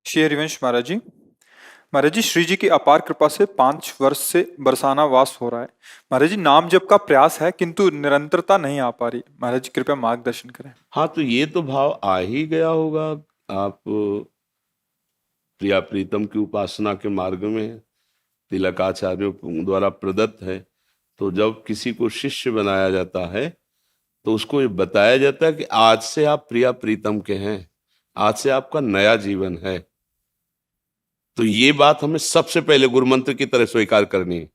श्री हरिवंश महाराज जी। महाराज जी, श्री जी की अपार कृपा से 5 वर्ष से बरसाना वास हो रहा है। महाराज जी, नाम जप का प्रयास है किंतु निरंतरता नहीं आ पा रही। महाराज जी, कृपया मार्गदर्शन करें। हाँ, तो ये तो भाव आ ही गया होगा। आप प्रिया प्रीतम की उपासना के मार्ग में हैं, तिलकाचार्यों द्वारा प्रदत्त है। तो जब किसी को शिष्य बनाया जाता है तो उसको ये बताया जाता है कि आज से आप प्रिया प्रीतम के हैं, आज से आपका नया जीवन है। तो ये बात हमें सबसे पहले गुरु मंत्र की तरह स्वीकार करनी है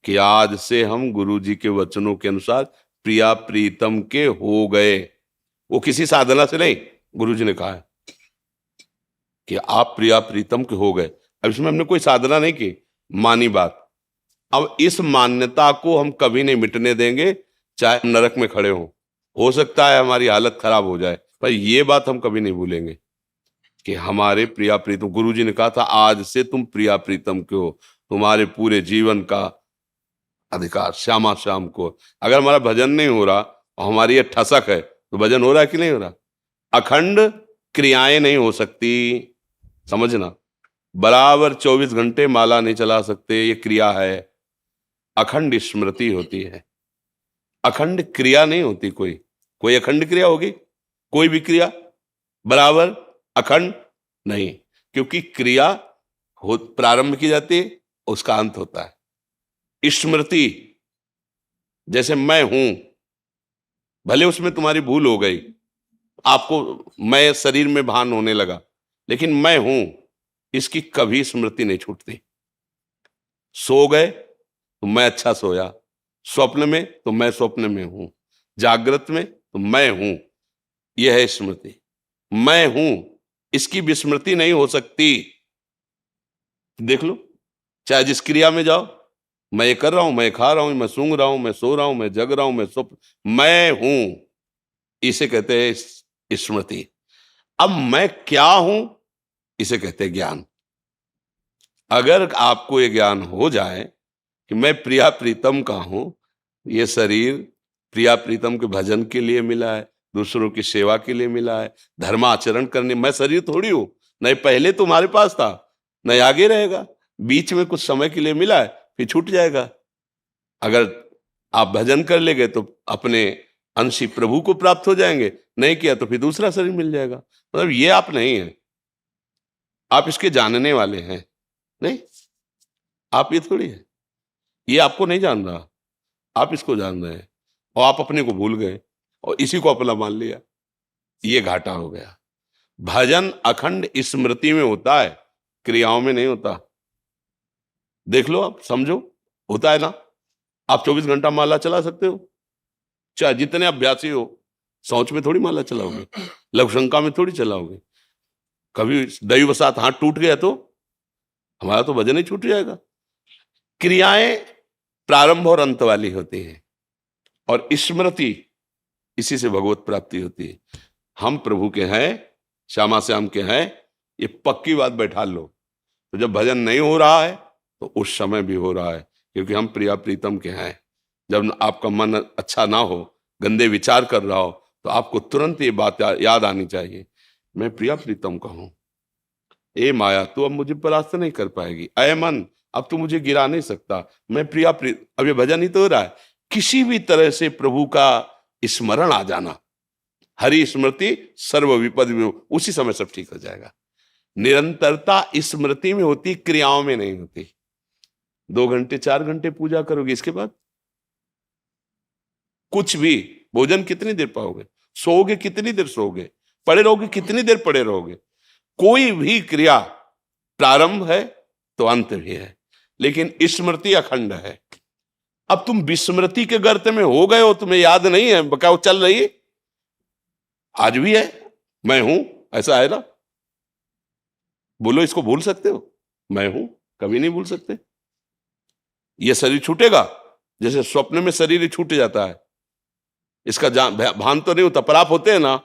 कि आज से हम गुरु जी के वचनों के अनुसार प्रिया प्रीतम के हो गए। वो किसी साधना से नहीं, गुरु जी ने कहा है कि आप प्रिया प्रीतम के हो गए। अब इसमें हमने कोई साधना नहीं की, मानी बात। अब इस मान्यता को हम कभी नहीं मिटने देंगे, चाहे हम नरक में खड़े हों। हो सकता है हमारी हालत खराब हो जाए, पर ये बात हम कभी नहीं भूलेंगे कि हमारे प्रिया प्रीतम, गुरु जी ने कहा था आज से तुम प्रिया प्रीतम के हो, तुम्हारे पूरे जीवन का अधिकार श्यामा श्याम को। अगर हमारा भजन नहीं हो रहा और हमारी ये ठसक है तो भजन हो रहा है कि नहीं हो रहा? अखंड क्रियाएं नहीं हो सकती, समझना। बराबर 24 घंटे माला नहीं चला सकते, ये क्रिया है। अखंड स्मृति होती है, अखंड क्रिया नहीं होती। कोई अखंड क्रिया होगी? कोई भी क्रिया बराबर अखंड नहीं, क्योंकि क्रिया हो प्रारंभ की जाती है, उसका अंत होता है। स्मृति, जैसे मैं हूं, भले उसमें तुम्हारी भूल हो गई, आपको मैं शरीर में भान होने लगा, लेकिन मैं हूं, इसकी कभी स्मृति नहीं छूटती। सो गए तो मैं अच्छा सोया, स्वप्न में तो मैं स्वप्न में हूं, जागृत में तो मैं हूं। यह है स्मृति। मैं हूं, इसकी विस्मृति नहीं हो सकती। देख लो, चाहे जिस क्रिया में जाओ, मैं ये कर रहा हूं, मैं खा रहा हूं, मैं सूंघ रहा हूं, मैं सो रहा हूं, मैं जग रहा हूं, मैं स्वप्न, मैं हूं, इसे कहते हैं स्मृति। अब मैं क्या हूं, इसे कहते हैं ज्ञान। अगर आपको ये ज्ञान हो जाए कि मैं प्रिया प्रीतम का हूं, ये शरीर प्रिया प्रीतम के भजन के लिए मिला है, दूसरों की सेवा के लिए मिला है, धर्माचरण करने, मैं शरीर थोड़ी हूं, नहीं पहले तुम्हारे पास था, नहीं आगे रहेगा। बीच में कुछ समय के लिए मिला है, फिर छूट जाएगा। अगर आप भजन कर लेंगे तो अपने अंशी प्रभु को प्राप्त हो जाएंगे, नहीं किया तो फिर दूसरा शरीर मिल जाएगा। मतलब ये आप नहीं है, आप इसके जानने वाले हैं। नहीं, आप ये थोड़ी है, ये आपको नहीं जान रहा, आप इसको जान रहे हैं, और आप अपने को भूल गए और इसी को अपना मान लिया। ये घाटा हो गया। भजन अखंड स्मृति में होता है, क्रियाओं में नहीं होता। देख लो, आप समझो, होता है ना। आप 24 घंटा माला चला सकते हो, चाहे जितने अभ्यासी हो। सोच में थोड़ी माला चलाओगे, लघुशंका में थोड़ी चलाओगे। कभी दैववशात हाथ टूट गया तो हमारा तो भजन ही छूट जाएगा। क्रियाएं प्रारंभ और अंत वाली होती हैं, और स्मृति, इसी से भगवत प्राप्ति होती है। हम प्रभु के हैं, श्यामा श्याम के हैं, ये पक्की बात बैठा लो। तो जब भजन नहीं हो रहा है तो उस समय भी हो रहा है, क्योंकि हम प्रिया प्रीतम के हैं। जब आपका मन अच्छा ना हो, गंदे विचार कर रहा हो, तो आपको तुरंत ये बात याद आनी चाहिए, मैं प्रिया प्रीतम का हूं। ए माया, तू अब मुझे परास्त नहीं कर पाएगी। अय मन, अब तू मुझे गिरा नहीं सकता। मैं प्रिया अब ये भजन ही तो हो रहा है। किसी भी तरह से प्रभु का स्मरण आ जाना, हरि स्मृति सर्व विपद में, उसी समय सब ठीक हो जाएगा। निरंतरता स्मृति में होती, क्रियाओं में नहीं होती। 2 घंटे 4 घंटे पूजा करोगे, इसके बाद कुछ भी, भोजन कितनी देर पाओगे, सोओगे कितनी देर सोओगे, पड़े रहोगे कितनी देर पड़े रहोगे। कोई भी क्रिया प्रारंभ है तो अंत भी है, लेकिन स्मृति अखंड है। अब तुम विस्मृति के गर्त में हो गए हो, तुम्हें याद नहीं है, क्या वो चल रही है? आज भी है, मैं हूं, ऐसा है ना। बोलो, इसको भूल सकते हो? मैं हूं, कभी नहीं भूल सकते। ये शरीर छूटेगा, जैसे स्वप्न में शरीर ही छूट जाता है, इसका भान तो नहीं होता, पर आप होते हैं ना,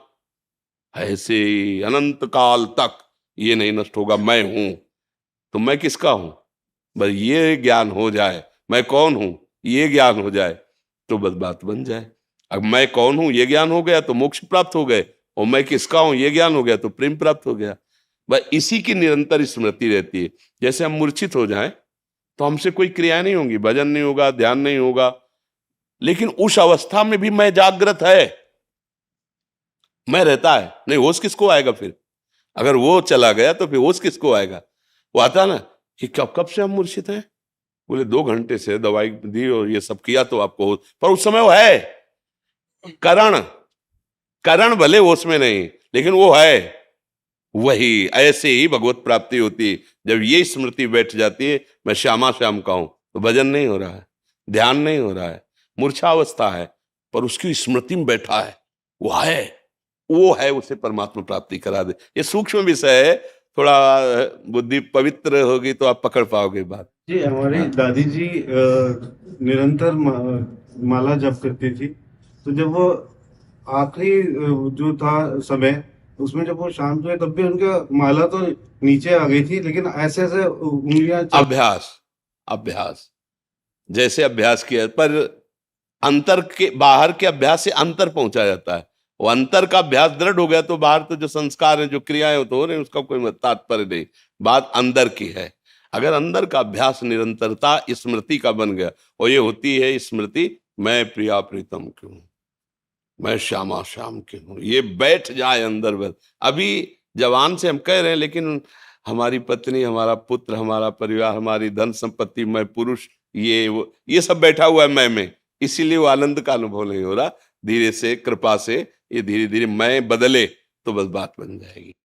ऐसे अनंत काल तक ये नहीं नष्ट होगा। मैं हूं, तो मैं किसका हूं? बस ये ज्ञान हो जाए, मैं कौन हूं ये ज्ञान हो जाए, तो बस बात बन जाए। अब मैं कौन हूं ये ज्ञान हो गया तो मोक्ष प्राप्त हो गए, और मैं किसका हूं ये ज्ञान हो गया तो प्रेम प्राप्त हो गया। बस इसी की निरंतर स्मृति रहती है। जैसे हम मूर्छित हो जाएं तो हमसे कोई क्रिया नहीं होगी, भजन नहीं होगा, ध्यान नहीं होगा, लेकिन उस अवस्था में भी मैं जागृत है, मैं रहता है। नहीं, होश किसको आएगा फिर? अगर वो चला गया तो फिर होश किसको आएगा? वो आता ना कि कब कब से हम मूर्छित हैं, बोले 2 घंटे से दवाई दी और ये सब किया तो आपको होश, पर उस समय वो है करण, करण भले होश में नहीं लेकिन वो है। वही ऐसे ही भगवत प्राप्ति होती है। जब ये स्मृति बैठ जाती है, मैं श्यामा श्याम का हूं, तो भजन नहीं हो रहा है, ध्यान नहीं हो रहा है, मूर्छावस्था है, पर उसकी स्मृति में बैठा है, वो है उसे परमात्मा प्राप्ति करा दे। ये सूक्ष्म विषय है, थोड़ा बुद्धि पवित्र होगी तो आप पकड़ पाओगे बात। जी, हमारी दादी जी निरंतर माला जप करती थी। तो जब वो आखिरी जो था समय, उसमें जब वो शांत हुए तब भी उनका माला तो नीचे आ गई थी, लेकिन ऐसे ऐसे उंगलियां अभ्यास, अभ्यास जैसे अभ्यास किया, पर अंतर के बाहर के अभ्यास से अंतर पहुंचा जाता है। वो अंतर का अभ्यास दृढ़ हो गया तो बाहर तो जो संस्कार है, जो क्रियाएं तो हो रही, उसका कोई तात्पर्य नहीं, बात अंदर की है। अगर अंदर का अभ्यास निरंतरता स्मृति का बन गया, और ये होती है स्मृति, मैं प्रिया प्रीतम की हूं, मैं श्यामा श्याम की हूं, ये बैठ जाए अंदर बस। अभी जवान से हम कह रहे हैं, लेकिन हमारी पत्नी, हमारा पुत्र, हमारा परिवार, हमारी धन संपत्ति, मैं पुरुष, ये सब बैठा हुआ है मैं में, इसीलिए वो आनंद का अनुभव नहीं हो रहा। धीरे से, कृपा से ये धीरे धीरे मैं बदले तो बस बात बन जाएगी।